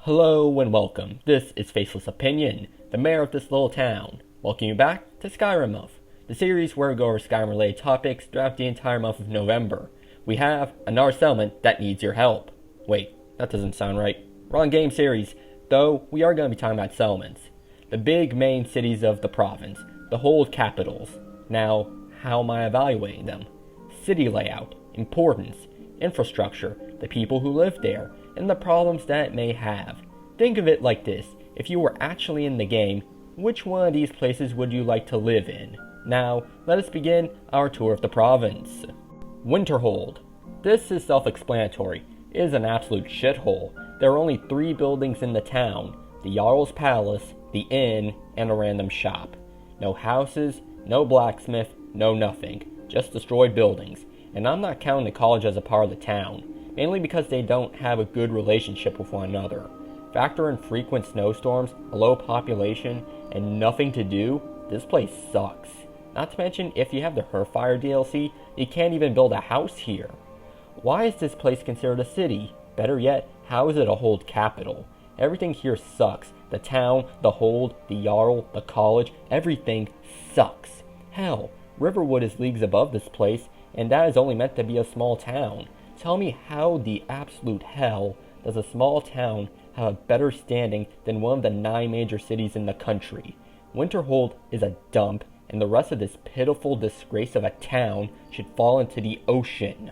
Hello and welcome. This is Faceless Opinion, the mayor of this little town. Welcome you back to Skyrim Month, the series where we go over Skyrim-related topics throughout the entire month of November. We have another settlement that needs your help. Wait, that doesn't sound right. Wrong game series, though we are going to be talking about settlements. The big main cities of the province, the hold capitals. Now, how am I evaluating them? City layout, importance, infrastructure, the people who live there, and the problems that it may have. Think of it like this: if you were actually in the game, which one of these places would you like to live in? Now, let us begin our tour of the province. Winterhold. This is self-explanatory. It is an absolute shithole. There are only 3 buildings in the town: the Jarl's Palace, the inn, and a random shop. No houses, no blacksmith, no nothing. Just destroyed buildings. And I'm not counting the college as a part of the town, mainly because they don't have a good relationship with one another. Factor in frequent snowstorms, a low population, and nothing to do, this place sucks. Not to mention, if you have the Herfire DLC, you can't even build a house here. Why is this place considered a city? Better yet, how is it a hold capital? Everything here sucks. The town, the hold, the Jarl, the college, everything sucks. Hell, Riverwood is leagues above this place, and that is only meant to be a small town. Tell me how the absolute hell does a small town have a better standing than one of the 9 major cities in the country? Winterhold is a dump, and the rest of this pitiful disgrace of a town should fall into the ocean.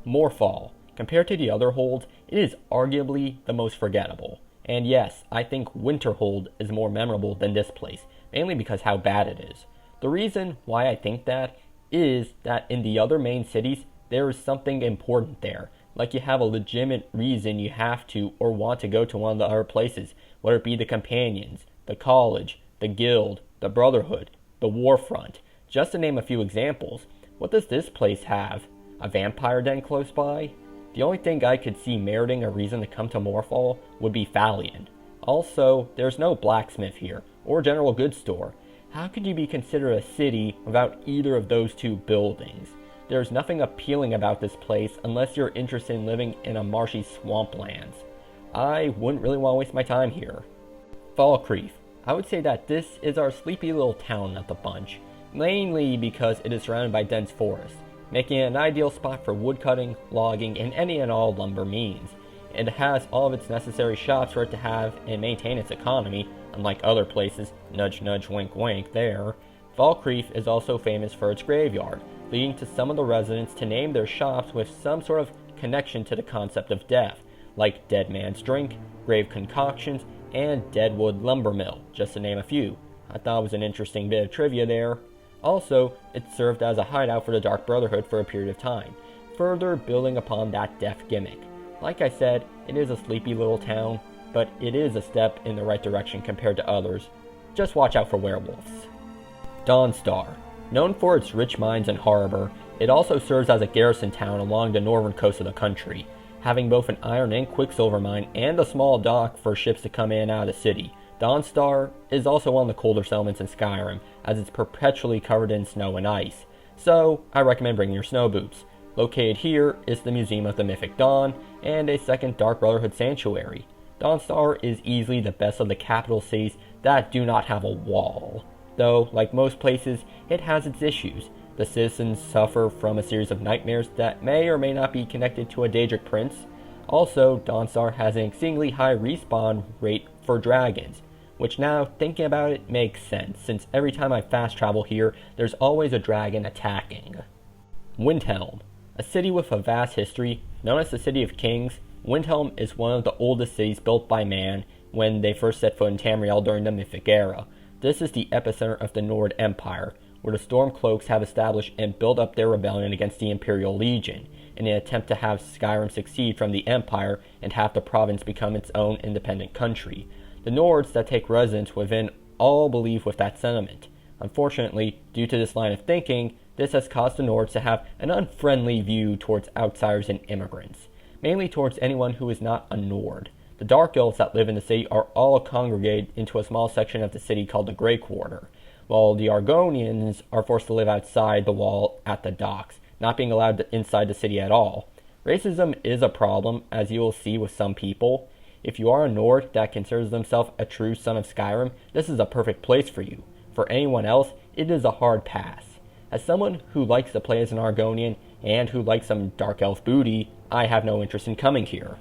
Morfall. Compared to the other holds, it is arguably the most forgettable. And yes, I think Winterhold is more memorable than this place, mainly because how bad it is. The reason why I think that is that in the other main cities, there is something important there. Like you have a legitimate reason you have to or want to go to one of the other places, whether it be the companions, the college, the guild, the brotherhood, the warfront. Just to name a few examples. What does this place have? A vampire den close by? The only thing I could see meriting a reason to come to Morfall would be Fallion. Also, there's no blacksmith here, or general goods store. How could you be considered a city without either of those 2 buildings? There's nothing appealing about this place unless you're interested in living in a marshy swamplands. I wouldn't really want to waste my time here. Falkreath. I would say that this is our sleepy little town of the bunch, mainly because it is surrounded by dense forests, making it an ideal spot for woodcutting, logging, and any and all lumber means. It has all of its necessary shops for it to have and maintain its economy, unlike other places, nudge nudge wink wink there. Falkreath is also famous for its graveyard, leading to some of the residents to name their shops with some sort of connection to the concept of death, like Dead Man's Drink, Grave Concoctions, and Deadwood Lumber Mill, just to name a few. I thought it was an interesting bit of trivia there. Also, it served as a hideout for the Dark Brotherhood for a period of time, further building upon that death gimmick. Like I said, it is a sleepy little town, but it is a step in the right direction compared to others. Just watch out for werewolves. Dawnstar. Known for its rich mines and harbor, it also serves as a garrison town along the northern coast of the country, having both an iron and quicksilver mine and a small dock for ships to come in and out of the city. Dawnstar is also one of the colder settlements in Skyrim, as it's perpetually covered in snow and ice, so I recommend bringing your snow boots. Located here is the Museum of the Mythic Dawn, and a second Dark Brotherhood sanctuary. Dawnstar is easily the best of the capital cities that do not have a wall. Though, like most places, it has its issues. The citizens suffer from a series of nightmares that may or may not be connected to a Daedric prince. Also, Dawnstar has an exceedingly high respawn rate for dragons, which now, thinking about it, makes sense, since every time I fast travel here, there's always a dragon attacking. Windhelm. A city with a vast history, known as the City of Kings, Windhelm is one of the oldest cities built by man when they first set foot in Tamriel during the Mythic Era. This is the epicenter of the Nord Empire, where the Stormcloaks have established and built up their rebellion against the Imperial Legion, in an attempt to have Skyrim succeed from the Empire and have the province become its own independent country. The Nords that take residence within all believe with that sentiment. Unfortunately, due to this line of thinking, this has caused the Nords to have an unfriendly view towards outsiders and immigrants, mainly towards anyone who is not a Nord. The Dark Elves that live in the city are all congregated into a small section of the city called the Grey Quarter, while the Argonians are forced to live outside the wall at the docks, not being allowed inside the city at all. Racism is a problem, as you will see with some people. If you are a Nord that considers themselves a true son of Skyrim, this is a perfect place for you. For anyone else, it is a hard pass. As someone who likes to play as an Argonian, and who likes some Dark Elf booty, I have no interest in coming here.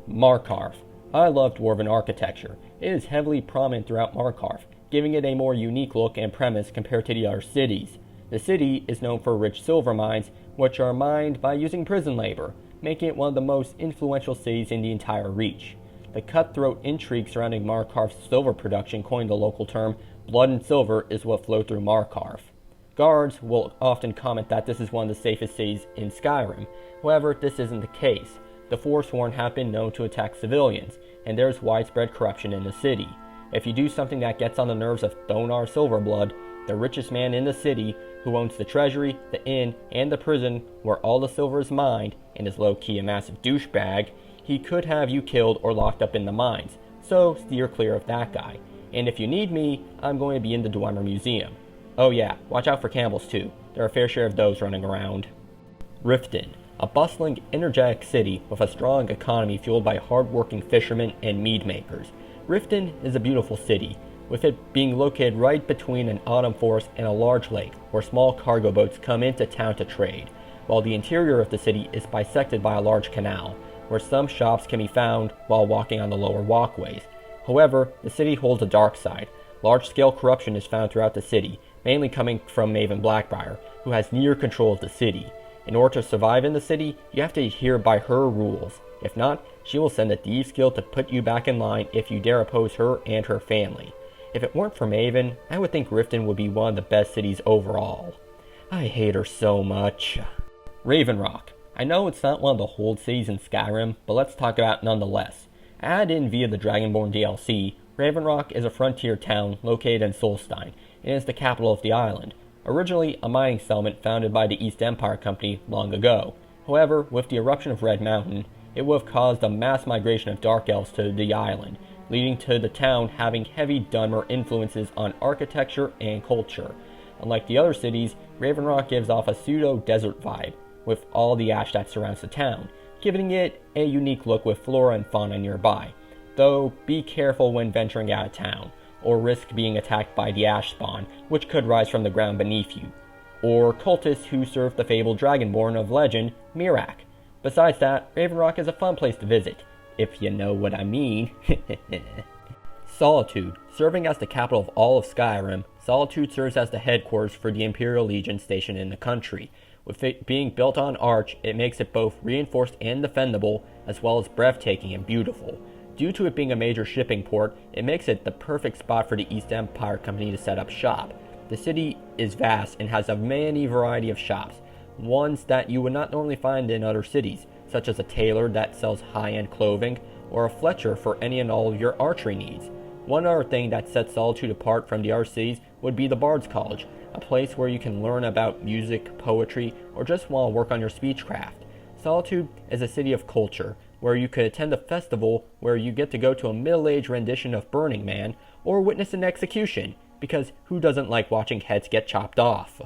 Markharf. I love Dwarven architecture. It is heavily prominent throughout Markharf, giving it a more unique look and premise compared to the other cities. The city is known for rich silver mines, which are mined by using prison labor, making it one of the most influential cities in the entire Reach. The cutthroat intrigue surrounding Markharf's silver production coined the local term, blood and silver is what flowed through Markharf. Guards will often comment that this is one of the safest cities in Skyrim. However, this isn't the case. The Forsworn have been known to attack civilians, and there is widespread corruption in the city. If you do something that gets on the nerves of Thonar Silverblood, the richest man in the city, who owns the treasury, the inn, and the prison where all the silver is mined, and is low-key a massive douchebag, he could have you killed or locked up in the mines, so steer clear of that guy. And if you need me, I'm going to be in the Dwemer Museum. Oh yeah, watch out for cannibals too. There are a fair share of those running around. Riften, a bustling, energetic city with a strong economy fueled by hard-working fishermen and mead makers. Riften is a beautiful city, with it being located right between an autumn forest and a large lake, where small cargo boats come into town to trade, while the interior of the city is bisected by a large canal, where some shops can be found while walking on the lower walkways. However, the city holds a dark side. Large-scale corruption is found throughout the city, mainly coming from Maven Blackbriar, who has near control of the city. In order to survive in the city, you have to adhere by her rules. If not, she will send a Thieves Guild to put you back in line if you dare oppose her and her family. If it weren't for Maven, I would think Riften would be one of the best cities overall. I hate her so much. Ravenrock. I know it's not one of the hold cities in Skyrim, but let's talk about it nonetheless. Added in via the Dragonborn DLC, Ravenrock is a frontier town located in Solstein, and is the capital of the island, originally a mining settlement founded by the East Empire Company long ago. However, with the eruption of Red Mountain, it would have caused a mass migration of Dark Elves to the island, leading to the town having heavy Dunmer influences on architecture and culture. Unlike the other cities, Ravenrock gives off a pseudo-desert vibe, with all the ash that surrounds the town, giving it a unique look with flora and fauna nearby. Though, be careful when venturing out of town, or risk being attacked by the ash spawn, which could rise from the ground beneath you, or cultists who serve the fabled Dragonborn of legend, Miraak. Besides that, Ravenrock is a fun place to visit, if you know what I mean. Solitude. Serving as the capital of all of Skyrim, Solitude serves as the headquarters for the Imperial Legion stationed in the country. With it being built on arch, it makes it both reinforced and defendable, as well as breathtaking and beautiful. Due to it being a major shipping port, it makes it the perfect spot for the East Empire Company to set up shop. The city is vast and has a many variety of shops, ones that you would not normally find in other cities, such as a tailor that sells high-end clothing, or a fletcher for any and all of your archery needs. One other thing that sets Solitude apart from the other cities would be the Bard's College, a place where you can learn about music, poetry, or just want to work on your speechcraft. Solitude is a city of culture, where you could attend a festival where you get to go to a middle-aged rendition of Burning Man, or witness an execution, because who doesn't like watching heads get chopped off?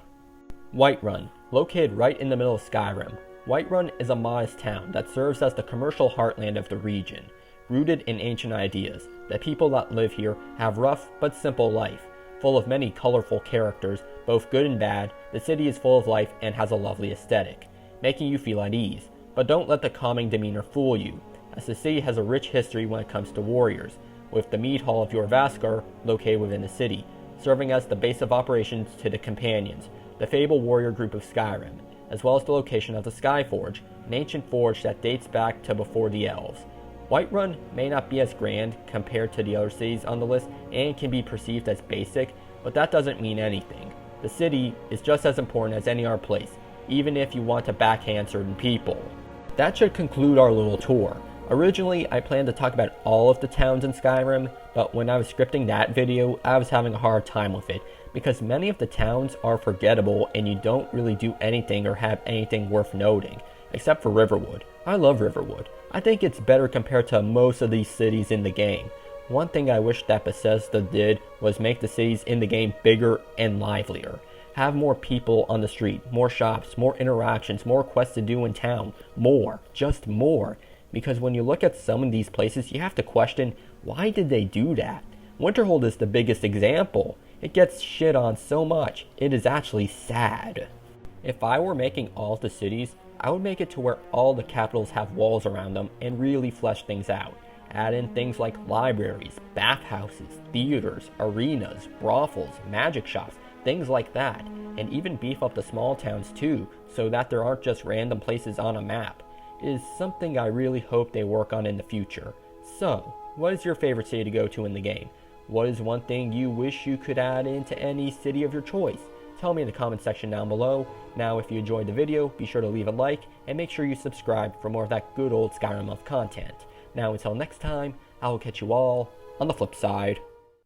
Whiterun, located right in the middle of Skyrim. Whiterun is a modest town that serves as the commercial heartland of the region. Rooted in ancient ideas, the people that live here have rough but simple life. Full of many colorful characters, both good and bad, the city is full of life and has a lovely aesthetic, making you feel at ease. But don't let the calming demeanor fool you, as the city has a rich history when it comes to warriors, with the Mead Hall of Jorvaskar located within the city, serving as the base of operations to the Companions, the fabled warrior group of Skyrim, as well as the location of the Skyforge, an ancient forge that dates back to before the Elves. Whiterun may not be as grand compared to the other cities on the list and can be perceived as basic, but that doesn't mean anything. The city is just as important as any other place, even if you want to backhand certain people. That should conclude our little tour. Originally, I planned to talk about all of the towns in Skyrim, but when I was scripting that video, I was having a hard time with it, because many of the towns are forgettable and you don't really do anything or have anything worth noting, except for Riverwood. I love Riverwood. I think it's better compared to most of these cities in the game. One thing I wish that Bethesda did was make the cities in the game bigger and livelier. Have more people on the street, more shops, more interactions, more quests to do in town. More. Just more. because when you look at some of these places, you have to question, why did they do that? Winterhold is the biggest example. It gets shit on so much, it is actually sad. If I were making all the cities, I would make it to where all the capitals have walls around them and really flesh things out. Add in things like libraries, bathhouses, theaters, arenas, brothels, magic shops, things like that, and even beef up the small towns too, so that there aren't just random places on a map, is something I really hope they work on in the future. So, what is your favorite city to go to in the game? What is one thing you wish you could add into any city of your choice? Tell me in the comment section down below. Now, if you enjoyed the video, be sure to leave a like, and make sure you subscribe for more of that good old Skyrim of content. Now, until next time, I will catch you all on the flip side.